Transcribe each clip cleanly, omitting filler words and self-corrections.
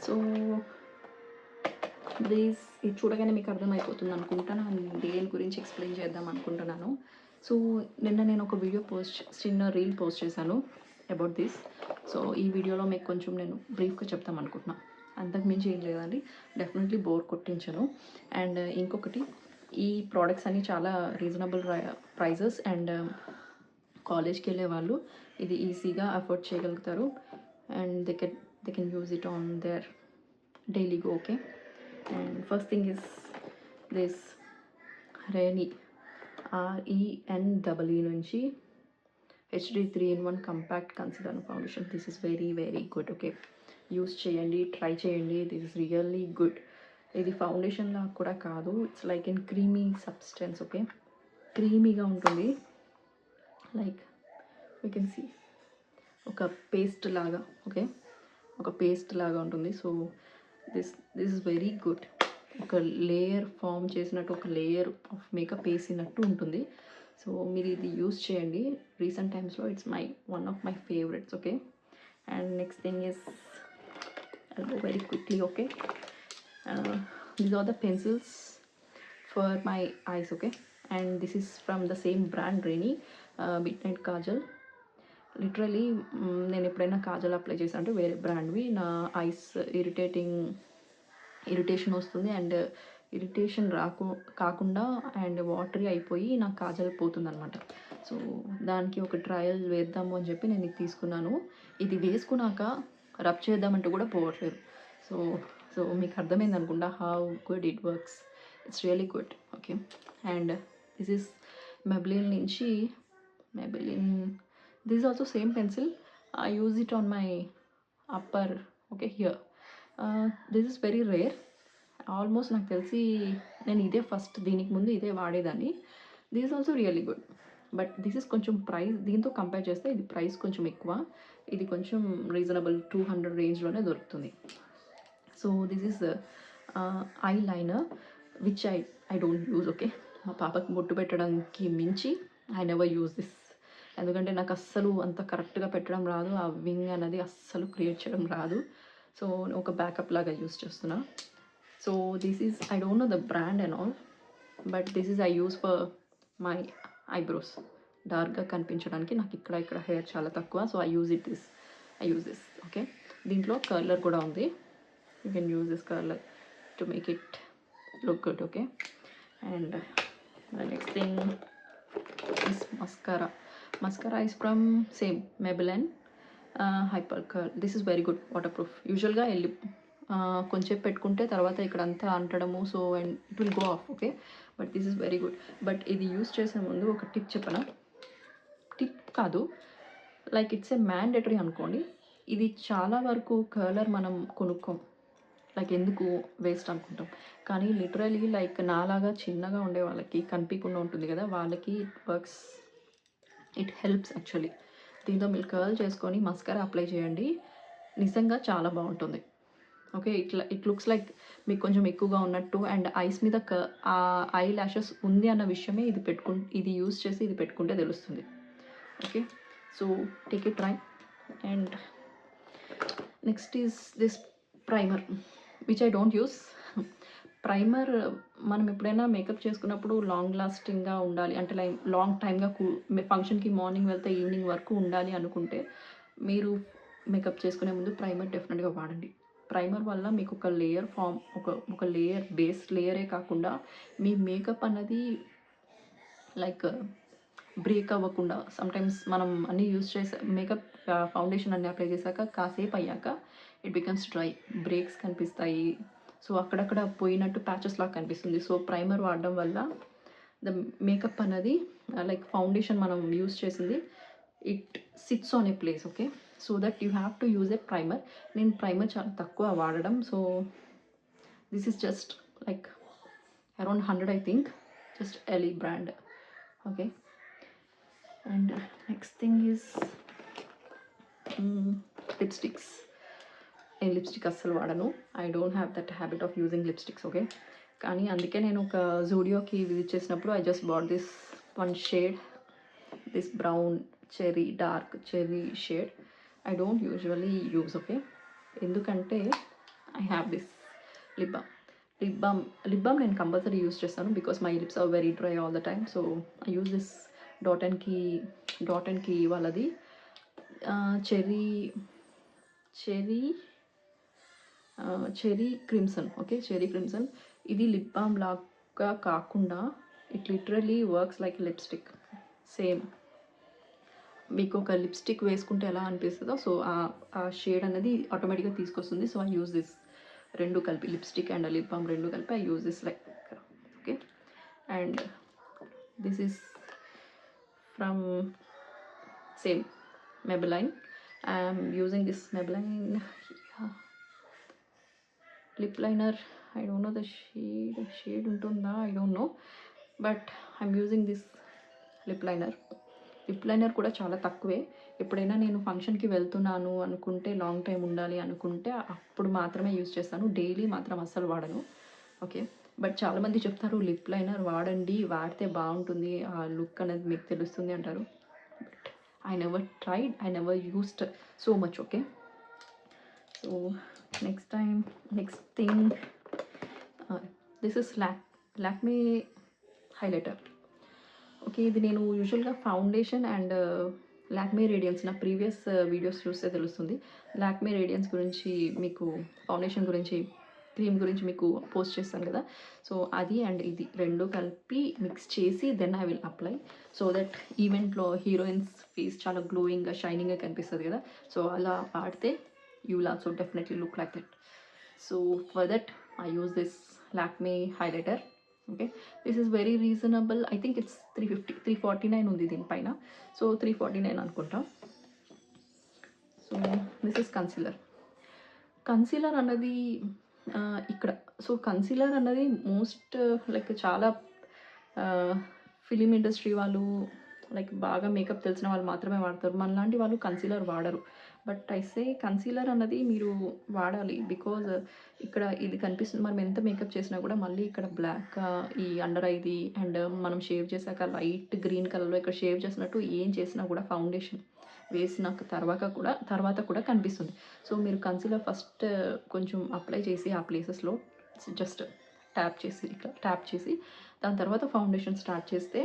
So this ఇది చూడగానే మీకు అర్థమైపోతుంది అనుకుంటాను. దేని గురించి ఎక్స్ప్లెయిన్ చేద్దాం అనుకుంటున్నాను. సో నిన్న నేను ఒక వీడియో చిన్న రీల్ పోస్ట్ చేశాను అబౌట్ దిస్. సో ఈ వీడియోలో మీకు కొంచెం నేను బ్రీఫ్గా చెప్తాం అనుకుంటున్నాను. అంతకుమించి ఏం లేదండి, డెఫినెట్లీ బోర్ కొట్టించను. అండ్ ఇంకొకటి, ఈ ప్రోడక్ట్స్ అన్నీ చాలా రీజనబుల్ ప్రైజెస్ అండ్ కాలేజ్కి వెళ్ళే వాళ్ళు ఇది ఈజీగా అఫోర్డ్ చేయగలుగుతారు. And they can use it on their daily go. Okay, and first thing is this Renee RENEE నుంచి HD 3-in-1 compact concealer foundation. This is very very good. Okay, use చేయండి, try చేయండి. This is really good. ఇది foundation లాగా కూడా కాదు, it's like in creamy substance. Okay, క్రీమీగా ఉంటుంది, like you can see ఒక పేస్ట్ లాగా. ఓకే, ఒక పేస్ట్ లాగా ఉంటుంది. So this is very good. ఒక లేయర్ ఫామ్ చేసినట్టు, ఒక లేయర్ ఆఫ్ మేకప్ వేసినట్టు ఉంటుంది. సో మీరు ఇది యూస్ చేయండి. రీసెంట్ టైమ్స్లో it's one of my favourites. Okay, and next thing is I'll go very quickly. Okay, these are the pencils for my eyes. Okay, and this is from the same brand, Rainy Midnight Kajal. Literally నేను ఎప్పుడైనా Kajal apply చేశాను అంటే వేరే బ్రాండ్వి, నా ice irritation వస్తుంది. And irritation కాకుండా and watery అయిపోయి నాకు కాజల్ పోతుంది అనమాట. సో దానికి ఒక ట్రయల్ వేద్దాము అని చెప్పి నేను ఇది తీసుకున్నాను. ఇది వేసుకున్నాక రబ్ చేద్దామంటే కూడా పోవట్లేదు. సో మీకు అర్థమైంది అనుకుంటా how good it works. It's really good. Okay, and this is Maybelline నుంచి this is also same pencil. I use it on my upper. Okay, here this is very rare. Almost నాకు తెలిసి నేను ఇదే first, దీనికి ముందు ఇదే వాడేదాన్ని. This is also really good. But this is కొంచెం ప్రైస్, దీంతో కంపేర్ చేస్తే ఇది ప్రైస్ కొంచెం ఎక్కువ. ఇది కొంచెం రీజనబుల్ 200 రేంజ్లోనే దొరుకుతుంది. So this is eye liner which I don't use. Okay, మా పాపకి బొట్టు పెట్టడానికి మించి ఐ నెవర్ యూజ్ దిస్. ఎందుకంటే నాకు అస్సలు అంత కరెక్ట్గా పెట్టడం రాదు, ఆ వింగ్ అనేది అస్సలు క్రియేట్ చేయడం రాదు. సో ఒక బ్యాకప్ లాగా యూస్ చేస్తున్నా. So this is, I don't know the brand and all, but this is I use for my eyebrows. డార్క్గా కనిపించడానికి నాకు ఇక్కడ హెయిర్ చాలా తక్కువ. So I use this. Okay, దీంట్లో కర్లర్ కూడా ఉంది. You can use this curler to make it look good. Okay, and the next thing is mascara is from same Maybelline Hyper Curl. This is very good, waterproof. యూజువల్గా వెళ్ళి కొంచెం పెట్టుకుంటే తర్వాత ఇక్కడ అంతా అంటడము, so and it will go off. Okay, but this is very good. But ఇది use చేసే ముందు ఒక టిప్ చెప్పనా? టిప్ కాదు, లైక్ ఇట్స్ ఏ మ్యాండేటరీ అనుకోండి. ఇది చాలా వరకు కర్లర్ మనం కొనుక్కోం, లైక్ ఎందుకు వేస్ట్ అనుకుంటాం. కానీ లిటరలీ లైక్ నాలాగా చిన్నగా ఉండే వాళ్ళకి, కనిపించకుండా ఉంటుంది కదా, వాళ్ళకి it works, it helps actually. దీంతో మీరు కర్ల్ చేసుకొని మస్కారా అప్లై చేయండి, నిజంగా చాలా బాగుంటుంది. ఓకే, ఇట్ లుక్స్ లైక్ మీకు కొంచెం ఎక్కువగా ఉన్నట్టు, అండ్ ఐస్ మీద ఐ ల్యాషెస్ ఉంది అన్న విషయమే ఇది యూస్ చేసి ఇది పెట్టుకుంటే తెలుస్తుంది. Okay, so take it try. And next is this primer which I don't use. Primer మనం ఎప్పుడైనా మేకప్ చేసుకున్నప్పుడు లాంగ్ లాస్టింగ్గా ఉండాలి అంటే లైక్ లాంగ్ టైమ్గా ఫంక్షన్కి మార్నింగ్ వెళ్తే ఈవినింగ్ వరకు ఉండాలి అనుకుంటే మీరు మేకప్ చేసుకునే ముందు ప్రైమర్ డెఫినెట్గా వాడండి. ప్రైమర్ వల్ల మీకు ఒక లేయర్ ఫామ్, ఒక లేయర్, బేస్ లేయరే కాకుండా మీ మేకప్ అన్నది లైక్ బ్రేక్ అవ్వకుండా, సమ్టైమ్స్ మనం అన్నీ యూజ్ చేసే మేకప్ ఫౌండేషన్ అన్నీ అప్లై చేశాక కాసేపు అయ్యాక ఇట్ బికమ్స్ డ్రై, బ్రేక్స్ కనిపిస్తాయి. సో అక్కడక్కడ పోయినట్టు ప్యాచెస్ లాగా కనిపిస్తుంది. సో ప్రైమర్ వాడడం వల్ల ద మేకప్ అనేది లైక్ ఫౌండేషన్ మనం యూస్ చేసింది it sits on a place. Okay, so that you have to use a primer. నేను ప్రైమర్ చాలా తక్కువ వాడడం. So this is just like around 100 I think, just ఎలీ brand. Okay, and next thing is lipsticks. నేను lipstick అస్సలు వాడను. I don't have that habit of using lipsticks. Okay, కానీ అందుకే నేను ఒక జూడియోకి విజిట్ చేసినప్పుడు I just bought this one shade, this brown cherry, dark cherry shade. I don't usually use. Okay, ఎందుకంటే I have this lip balm. Lip balm నేను compulsory use చేస్తాను because my lips are very dry all the time. So I use this dot and key వాళ్ళది cherry cherry cherry crimson. Okay, cherry crimson. ఇది lip balm లాగా కాకుండా it literally works like lipstick. Same మీకు ఒక lipstick వేసుకుంటే ఎలా అనిపిస్తుందో so ఆ షేడ్ అనేది ఆటోమేటిక్గా తీసుకొస్తుంది. సో ఐ యూస్ దిస్ రెండు కలిపి, లిప్స్టిక్ అండ్ లిప్ బామ్ రెండు కలిపి I use this like. Okay, and this is from same Maybelline. I am using this Maybelline lip liner. I don't know the shade untunda, I don't know, but I'm using this lip liner కూడా చాలా తక్కువే. ఎప్పుడైనా నేను ఫంక్షన్కి వెళ్తున్నాను అనుకుంటే, long time ఉండాలి అనుకుంటే అప్పుడు మాత్రమే యూజ్ చేస్తాను. డైలీ మాత్రం అస్సలు వాడను. ఓకే, బట్ చాలామంది చెప్తారు లిప్ లైనర్ వాడండి, వాడితే బాగుంటుంది, ఆ లుక్ అనేది మీకు తెలుస్తుంది అంటారు. But I never tried, I never used so much. Okay, so next thing this is Lakme highlighter. Okay, ఇది నేను యూజువల్గా ఫౌండేషన్ అండ్ లాక్మే రేడియన్స్, నా ప్రీవియస్ వీడియోస్ చూస్తే తెలుస్తుంది. లాక్మే రేడియన్స్ గురించి, మీకు ఫౌండేషన్ గురించి, క్రీమ్ గురించి మీకు పోస్ట్ చేస్తాను కదా. సో అది అండ్ ఇది రెండు కలిపి మిక్స్ చేసి then I will apply, so that ఈవెంట్లో హీరోయిన్స్ ఫేస్ చాలా గ్లోయింగ్గా, షైనింగ్గా కనిపిస్తుంది కదా. సో అలా వాడితే you will also definitely look like that. So for that I use this Lakme highlighter. Okay, this is very reasonable. I think it's 349 ఉంది దీనిపైన. సో 349 అనుకుంటా. సో దిస్ ఇస్ కన్సీలర్ అన్నది ఇక్కడ. సో కన్సీలర్ అన్నది మోస్ట్ లైక్ చాలా film industry వాళ్ళు, like బాగా makeup తెలిసిన వాళ్ళు మాత్రమే వాడతారు. మనలాంటి వాళ్ళు కన్సీలర్ వాడరు. బట్ ఐ సే కన్సీలర్ అన్నది మీరు వాడాలి బికాజ్ ఇక్కడ ఇది కనిపిస్తుంది. మనం ఎంత మేకప్ చేసినా కూడా మళ్ళీ ఇక్కడ బ్లాక్, ఈ అండర్ ఐది అండ్ మనం షేవ్ చేశాక లైట్ గ్రీన్ కలర్లో ఇక్కడ షేవ్ చేసినట్టు ఏం చేసినా కూడా ఫౌండేషన్ వేసిన తర్వాత కూడా కనిపిస్తుంది. సో మీరు కన్సీలర్ ఫస్ట్ కొంచెం అప్లై చేసి ఆ ప్లేసెస్లో జస్ట్ ట్యాప్ చేసి దాని తర్వాత ఫౌండేషన్ స్టార్ట్ చేస్తే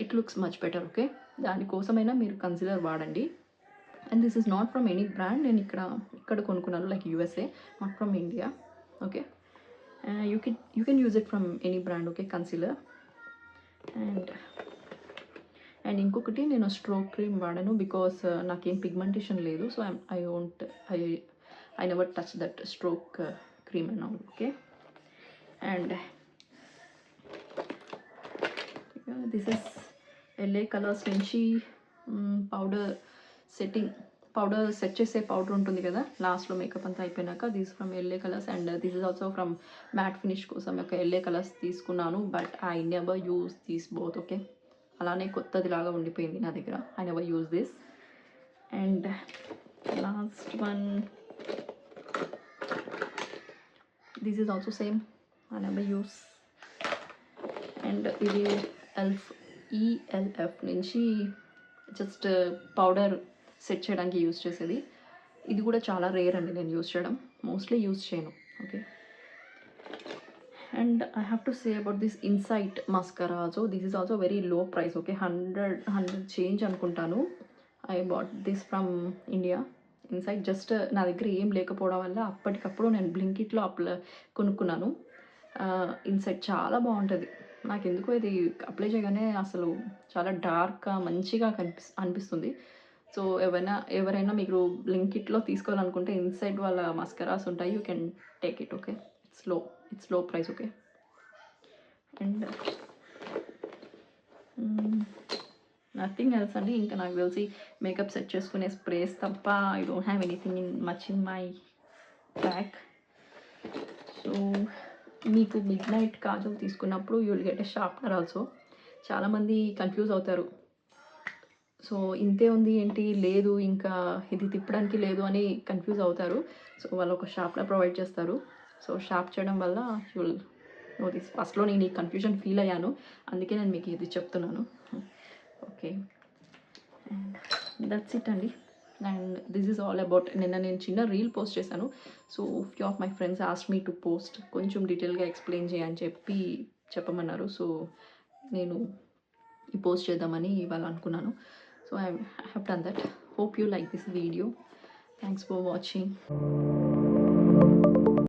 it looks much better. Okay, దానికోసమైనా మీరు కన్సీలర్ వాడండి. And this is not from any brand. నేను ఇక్కడ కొనుక్కున్నాను, like USA, not from India. Okay, you can use it from any brand. Okay, concealer. And ఇంకొకటి, నేను stroke cream వాడాను because నాకేం పిగ్మెంటేషన్ లేదు. So I never touch that stroke cream and all. Okay, and this is LA colors నుంచి powder set చేసే powder ఉంటుంది కదా లాస్ట్లో మేకప్ అంతా అయిపోయినాక. This from LA colours and this is also from matte finish కోసం ఒక LA కలర్స్ తీసుకున్నాను. But I never use these both. Okay, అలానే కొత్తదిలాగా ఉండిపోయింది నా దగ్గర. I never use this. And last one, this is also same, I never use. And ఇది ELF నుంచి జస్ట్ పౌడర్ సెట్ చేయడానికి యూజ్ చేసేది. ఇది కూడా చాలా రేర్ అండి నేను యూజ్ చేయడం, మోస్ట్లీ యూజ్ చేయను. Okay, and I have to say about this insight mascara. So this is also very low price. Okay, 100 change అనుకుంటాను. I bought this from India. Insight just నా దగ్గర ఏం లేకపోవడం వల్ల అప్పటికప్పుడు నేను బ్లింకిట్లో కొనుక్కున్నాను. ఇన్సైట్ చాలా బాగుంటుంది. నాకు ఎందుకో ఇది అప్లై చేయగానే అసలు చాలా డార్క్గా మంచిగా అనిపిస్తుంది. సో ఎవరైనా మీరు బ్లింకిట్లో తీసుకోవాలనుకుంటే ఇన్సైడ్ వాళ్ళ మస్కరాస్ ఉంటాయి, you can take it. Okay, it's low price. Okay, and nothing else అండి. ఇంకా నాకు తెలిసి మేకప్ సెట్ చేసుకునే స్ప్రేస్ తప్ప I don't have anything in my bag. So మీకు మిడ్ నైట్ కాజల్ తీసుకున్నప్పుడు you will get a sharpener also. చాలామంది confuse అవుతారు. సో ఇంతే ఉంది ఏంటి, లేదు ఇంకా ఇది తిప్పడానికి లేదు అని కన్ఫ్యూజ్ అవుతారు. సో వాళ్ళు ఒక షార్ప్నర్ ప్రొవైడ్ చేస్తారు. సో షార్ప్ చేయడం వల్ల యూ విల్ నో దిస్. ఫస్ట్లో నేను ఈ కన్ఫ్యూజన్ ఫీల్ అయ్యాను, అందుకే నేను మీకు ఇది చెప్తున్నాను. ఓకే, దట్స్ ఇట్ అండి. And this is all about నిన్న నేను చిన్న రీల్ పోస్ట్ చేశాను. So few of my friends asked me to post కొంచెం డీటెయిల్‌గా ఎక్స్‌ప్లెయిన్ చేయని చెప్పమన్నారు. సో నేను ఈ పోస్ట్ చేద్దామని ఇవాళ అనుకున్నాను. So I have done that. Hope you like this video. Thanks for watching.